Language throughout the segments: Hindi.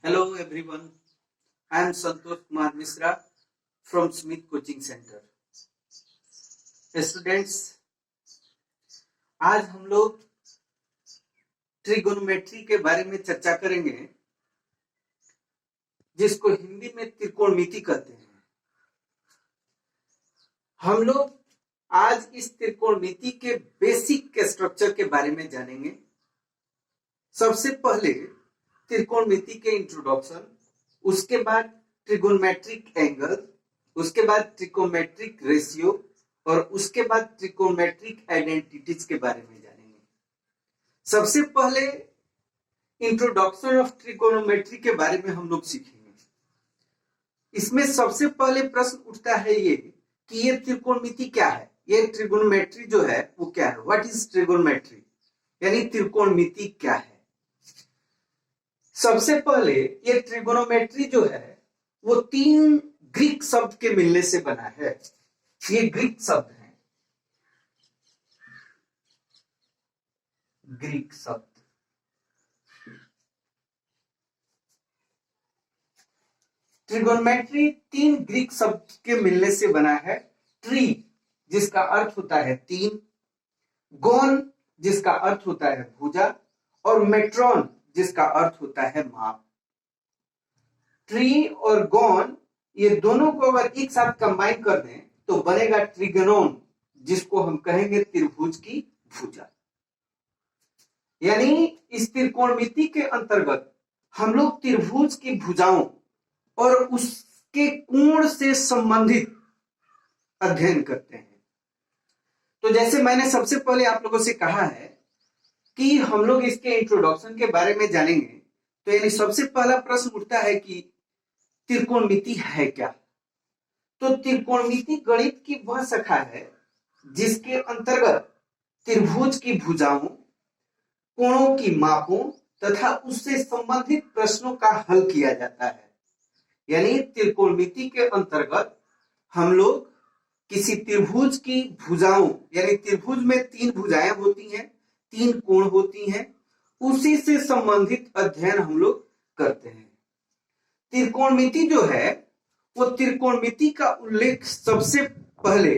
Hello everyone, I am Santosh Kumar Misra from Smith Coaching Center. Students, आज हम लोग ट्रिगोनोमेट्री के बारे में चर्चा करेंगे, जिसको हिंदी में त्रिकोणमिति कहते हैं। हम लोग आज इस त्रिकोणमिति के बेसिक के स्ट्रक्चर के बारे में जानेंगे। सबसे पहले त्रिकोणमिति के इंट्रोडक्शन, उसके बाद ट्रिगोनोमेट्रिक एंगल, उसके बाद ट्रिगोनोमेट्रिक रेशियो और उसके बाद ट्रिगोनोमेट्रिक आइडेंटिटीज के बारे में जानेंगे। सबसे पहले इंट्रोडक्शन ऑफ ट्रिगोनोमेट्री के बारे में हम लोग सीखेंगे। इसमें सबसे पहले प्रश्न उठता है ये कि ये त्रिकोणमिति क्या है, ये ट्रिगोनोमेट्री जो है वो क्या है। व्हाट इज ट्रिगोनोमेट्री, यानी त्रिकोणमिति क्या है। सबसे पहले ये ट्रिगोनोमेट्री जो है वो तीन ग्रीक शब्द के मिलने से बना है। ये ग्रीक शब्द है, ग्रीक शब्द। ट्रिगोनोमेट्री तीन ग्रीक शब्द के मिलने से बना है। ट्री जिसका अर्थ होता है तीन, गोन जिसका अर्थ होता है भुजा, और मेट्रॉन जिसका अर्थ होता है माप। ट्री और गोन ये दोनों को अगर एक साथ कंबाइन कर दें तो बनेगा ट्रिगोनोन, जिसको हम कहेंगे त्रिभुज की भुजा। यानी इस त्रिकोणमिति के अंतर्गत हम लोग त्रिभुज की भुजाओं और उसके कोण से संबंधित अध्ययन करते हैं। तो जैसे मैंने सबसे पहले आप लोगों से कहा है कि हम लोग इसके इंट्रोडक्शन के बारे में जानेंगे, तो यानी सबसे पहला प्रश्न उठता है कि त्रिकोणमिति है क्या। तो त्रिकोणमिति गणित की वह शाखा है जिसके अंतर्गत त्रिभुज की भुजाओं, कोणों की मापों तथा उससे संबंधित प्रश्नों का हल किया जाता है। यानी त्रिकोणमिति के अंतर्गत हम लोग किसी त्रिभुज की भुजाओं, यानी त्रिभुज में तीन भुजाएं होती हैं, तीन कोण होती हैं, उसी से संबंधित अध्ययन हम लोग करते हैं। त्रिकोणमिति जो है वो त्रिकोणमिति का उल्लेख सबसे पहले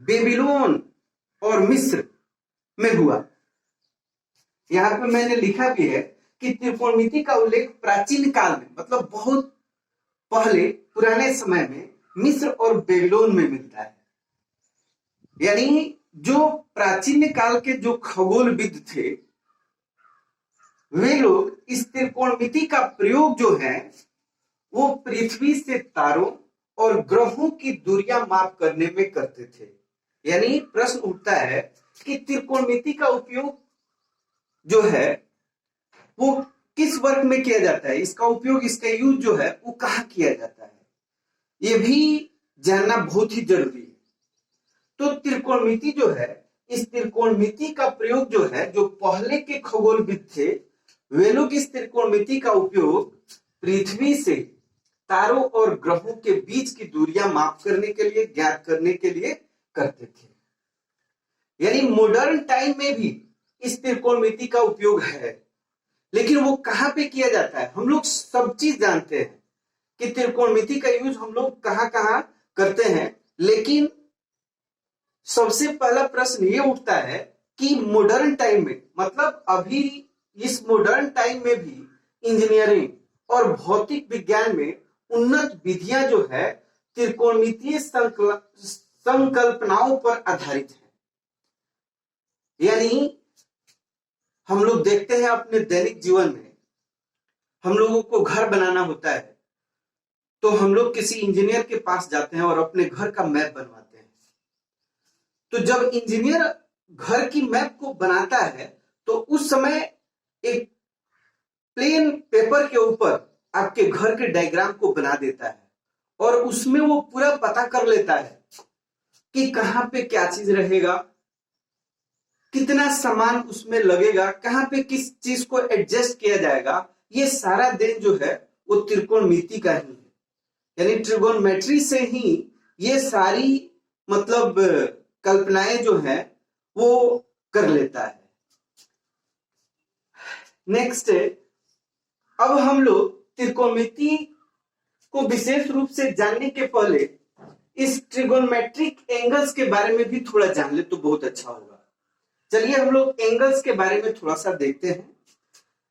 बेबीलोन और मिस्र में हुआ। यहां पे मैंने लिखा भी है कि त्रिकोणमिति का उल्लेख प्राचीन काल में, मतलब बहुत पहले पुराने समय में मिस्र और बेबीलोन में मिलता है। यानी जो प्राचीन काल के जो खगोलविद थे, वे लोग इस त्रिकोणमिति का प्रयोग जो है वो पृथ्वी से तारों और ग्रहों की दूरियां माप करने में करते थे। यानी प्रश्न उठता है कि त्रिकोणमिति का उपयोग जो है वो किस वर्ग में किया जाता है, इसका उपयोग, इसका यूज जो है वो कहाँ किया जाता है, ये भी जानना बहुत ही जरूरी है। तो त्रिकोणमिति जो है, इस त्रिकोणमिति का प्रयोग जो है, जो पहले के खगोलविद थे वे लोग इस त्रिकोणमिति का उपयोग पृथ्वी से तारों और ग्रहों के बीच की दूरियां माप करने के लिए, ज्ञात करने के लिए करते थे। यानी मॉडर्न टाइम में भी इस त्रिकोणमिति का उपयोग है, लेकिन वो कहां पे किया जाता है। हम लोग सब चीज जानते हैं कि त्रिकोणमिति का यूज हम लोग कहां कहां करते हैं, लेकिन सबसे पहला प्रश्न ये उठता है कि मॉडर्न टाइम में, मतलब अभी इस मॉडर्न टाइम में भी इंजीनियरिंग और भौतिक विज्ञान में उन्नत विधियां जो है त्रिकोणमितीय संकल्पनाओं पर आधारित है। यानी हम लोग देखते हैं अपने दैनिक जीवन में, हम लोगों को घर बनाना होता है तो हम लोग किसी इंजीनियर के पास जाते हैं और अपने घर का मैप बनवाते हैं। तो जब इंजीनियर घर की मैप को बनाता है तो उस समय एक प्लेन पेपर के ऊपर आपके घर के डायग्राम को बना देता है और उसमें वो पूरा पता कर लेता है कि कहां पे क्या चीज रहेगा, कितना सामान उसमें लगेगा, कहां पे किस चीज को एडजस्ट किया जाएगा। ये सारा देन जो है वो त्रिकोणमिति का ही है। यानी ट्रिगोनोमेट्री से ही ये सारी मतलब कल्पनाएं जो है वो कर लेता है। नेक्स्ट अब हम लोग त्रिकोणमिति को विशेष रूप से जानने के पहले इस ट्रिगोनमेट्रिक एंगल्स के बारे में भी थोड़ा जान ले तो बहुत अच्छा होगा। चलिए हम लोग एंगल्स के बारे में थोड़ा सा देखते हैं।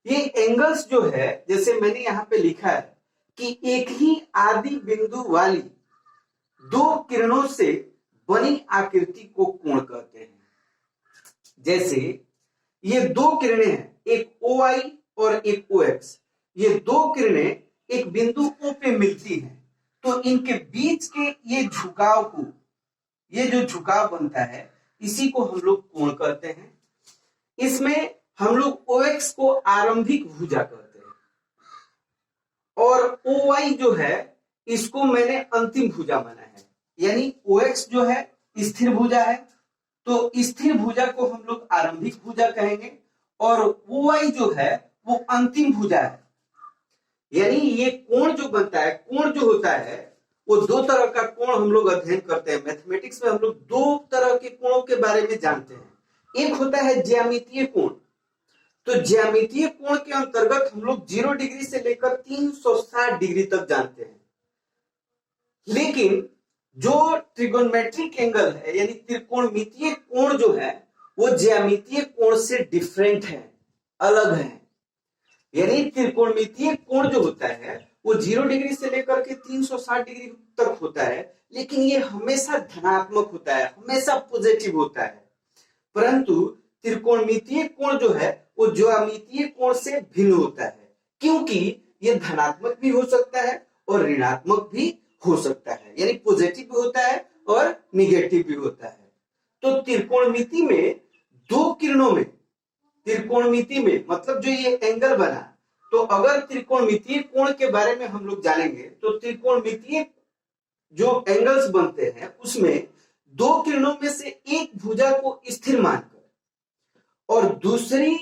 ये एंगल्स जो है, जैसे मैंने यहाँ पे लिखा है कि एक ही आदि बिंदु वाली दो किरणों से बनी आकृति को कोण कहते हैं। जैसे ये दो किरणें हैं, एक OI और एक OX। ये दो किरणें एक बिंदु O पे मिलती हैं, तो इनके बीच के ये झुकाव को, ये जो झुकाव बनता है, इसी को हम लोग कोण कहते हैं। इसमें हम लोग OX को आरंभिक भुजा कहते हैं और OY जो है इसको मैंने अंतिम भुजा माना है। यानी OX जो है स्थिर भुजा है, तो स्थिर भुजा को हम लोग आरंभिक भुजा कहेंगे और OY जो है वो अंतिम भुजा है। यानी ये कोण जो बनता है, कोण जो होता है वो दो तरह का कोण हम लोग अध्ययन करते हैं। मैथमेटिक्स में हम लोग दो तरह के कोणों के बारे में जानते हैं। एक होता है ज्यामितीय कोण। तो ज्यामितीय कोण के अंतर्गत हम लोग 0 डिग्री से लेकर 360 डिग्री तक जानते हैं। लेकिन जो ट्रिगोनमेट्रिक एंगल है यानी त्रिकोणमितीय कोण जो है वो ज्यामितीय कोण से डिफरेंट है, अलग है। यानी त्रिकोणमितीय कोण जो होता है वो 0 डिग्री से लेकर के 360 डिग्री तक होता है, लेकिन ये हमेशा धनात्मक होता है, हमेशा पॉजिटिव होता है। परंतु त्रिकोणमितीय कोण जो है वो ज्यामितीय कोण से भिन्न होता है, क्योंकि ये धनात्मक भी हो सकता है और ऋणात्मक भी हो सकता है। यानी पॉजिटिव भी होता है और निगेटिव भी होता है। तो त्रिकोणमिति में दो किरणों में, त्रिकोणमिति में मतलब जो ये एंगल बना, तो अगर त्रिकोणमितीय कोण के बारे में हम लोग जानेंगे तो त्रिकोणमितीय जो एंगल्स बनते हैं उसमें दो किरणों में से एक भुजा को स्थिर मानकर और दूसरी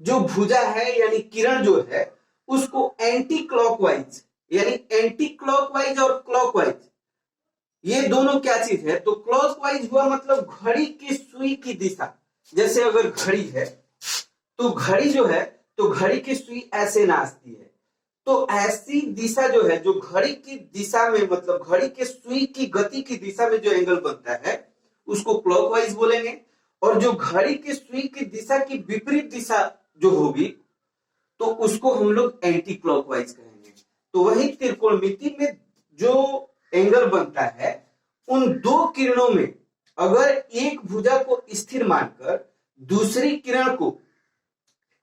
जो भुजा है यानी किरण जो है उसको एंटी क्लॉकवाइज, यानी एंटी क्लॉकवाइज और क्लॉकवाइज ये दोनों क्या चीज है। तो क्लॉकवाइज हुआ मतलब घड़ी की सुई की दिशा। जैसे अगर घड़ी है तो घड़ी जो है तो घड़ी की सुई ऐसे नाचती है, तो ऐसी दिशा जो है, जो घड़ी की दिशा में मतलब घड़ी के सुई की गति की दिशा में जो एंगल बनता है उसको क्लॉकवाइज बोलेंगे। और जो घड़ी की सुई की दिशा की विपरीत दिशा जो होगी तो उसको हम लोग एंटी क्लॉकवाइज कहेंगे। तो वही त्रिकोणमिति में जो एंगल बनता है उन दो किरणों में अगर एक भुजा को स्थिर मानकर दूसरी किरण को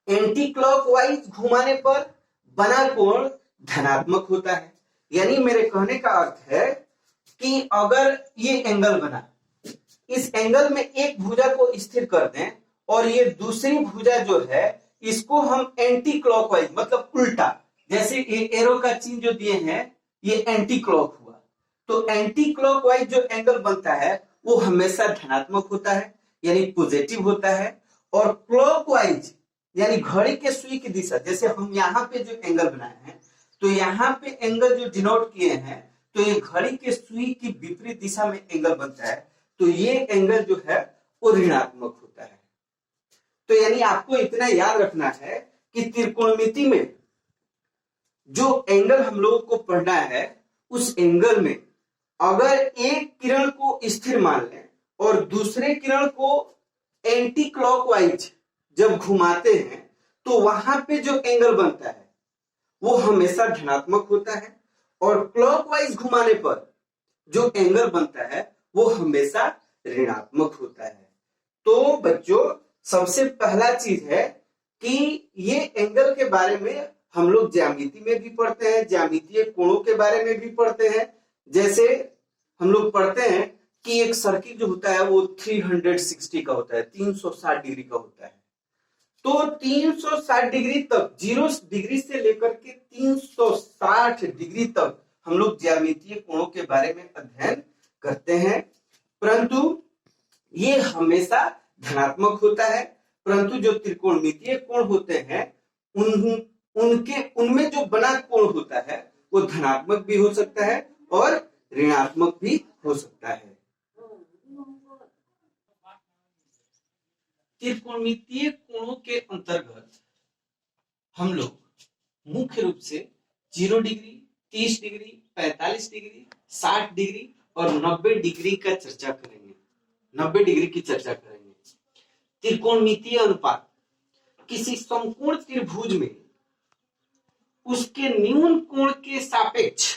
एंटी क्लॉकवाइज घुमाने पर बना कोण धनात्मक होता है। यानी मेरे कहने का अर्थ है कि अगर ये एंगल बना, इस एंगल में एक भुजा को स्थिर कर दें और ये दूसरी भुजा जो है इसको हम एंटी क्लॉकवाइज मतलब उल्टा, जैसे ये एरो का चिन्ह जो दिए हैं ये एंटी क्लॉक हुआ, तो एंटी क्लॉकवाइज जो एंगल बनता है वो हमेशा धनात्मक होता है यानी पॉजिटिव होता है। और क्लॉकवाइज यानी घड़ी के सुई की दिशा, जैसे हम यहाँ पे जो एंगल बनाए हैं तो यहाँ पे एंगल जो डिनोट किए हैं तो ये घड़ी के सुई की विपरीत दिशा में एंगल बनता है, तो ये एंगल जो है वो ऋणात्मक होता है। तो यानी आपको इतना याद रखना है कि त्रिकोणमिति में जो एंगल हम लोगों को पढ़ना है उस एंगल में अगर एक किरण को स्थिर मान लें और दूसरे किरण को एंटी क्लॉकवाइज जब घुमाते हैं तो वहां पे जो एंगल बनता है वो हमेशा धनात्मक होता है और क्लॉकवाइज घुमाने पर जो एंगल बनता है वो हमेशा ऋणात्मक होता है। तो बच्चों सबसे पहला चीज है कि ये एंगल के बारे में हम लोग ज्यामिति में भी पढ़ते हैं, ज्यामितीय कोणों के बारे में भी पढ़ते हैं। जैसे हम लोग पढ़ते हैं कि एक सर्किल जो होता है वो 360 का होता है, 360 डिग्री का होता है। तो 360 डिग्री तक, 0 डिग्री से लेकर के 360 डिग्री तक हम लोग ज्यामितीय कोणों के बारे में अध्ययन करते हैं, परंतु ये हमेशा धनात्मक होता है। परंतु जो त्रिकोणमितीय कोण होते हैं उनमें जो बना कोण होता है वो धनात्मक भी हो सकता है और ऋणात्मक भी हो सकता है। त्रिकोणमितीय कोणों के अंतर्गत हम लोग मुख्य रूप से 0 डिग्री, 30 डिग्री, 45 डिग्री, 60 डिग्री और 90 डिग्री का चर्चा करेंगे। 90 डिग्री की चर्चा करेंगे। त्रिकोणमितीय अनुपात, किसी समकोण त्रिभुज में उसके न्यून कोण के सापेक्ष,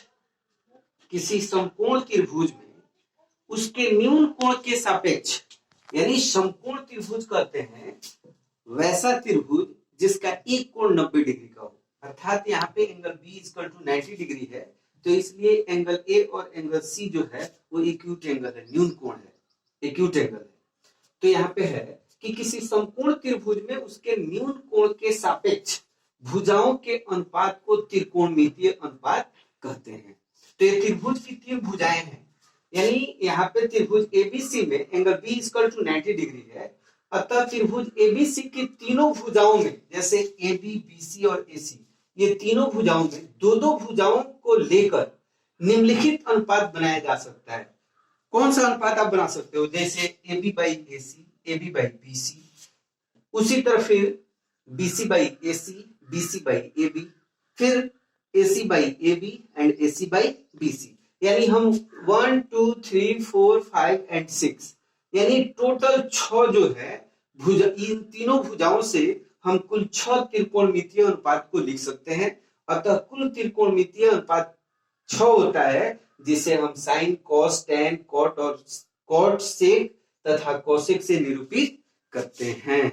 किसी समकोण त्रिभुज में उसके न्यून कोण के सापेक्ष, यानी समकोण त्रिभुज कहते हैं वैसा त्रिभुज जिसका एक कोण 90 डिग्री का हो। अर्थात यहाँ पे angle B equal to 90 degree है, तो इसलिए एंगल ए और एंगल सी जो है वो एक्यूट एंगल है, न्यून कोण है, एक्यूट एंगल है। तो यहाँ पे है कि किसी समकोण त्रिभुज में उसके न्यून कोण के सापेक्ष भुजाओं के अनुपात को त्रिकोणमितीय अनुपात कहते हैं। तो ये त्रिभुज की 3 भुजाएं हैं, यानी यहाँ पे त्रिभुज एबीसी में angle B equal to 90 degree है, अतः त्रिभुज एबीसी की तीनों भुजाओं में, जैसे एबी, बीसी और एसी, ये तीनों भुजाओं में दो भुजाओं को लेकर निम्नलिखित अनुपात बनाया जा सकता है। कौन सा अनुपात आप बना सकते हो? जैसे AB by AC, AB by BC, उसी तरह फिर BC by AC, BC by AB, फिर AC by AB and AC by BC. यानी हम 1 2 3 4 5 एंड 6, यानी टोटल 6 जो है भुजा, इन तीनों भुजाओं से हम कुल 6 त्रिकोणमितीय अनुपात को लिख सकते हैं। अतः कुल त्रिकोणमितीय अनुपात 6 होता है, जिसे हम साइन, कॉस, टैन, कॉट और कॉट, सेक तथा कोसेक से निरूपित करते हैं।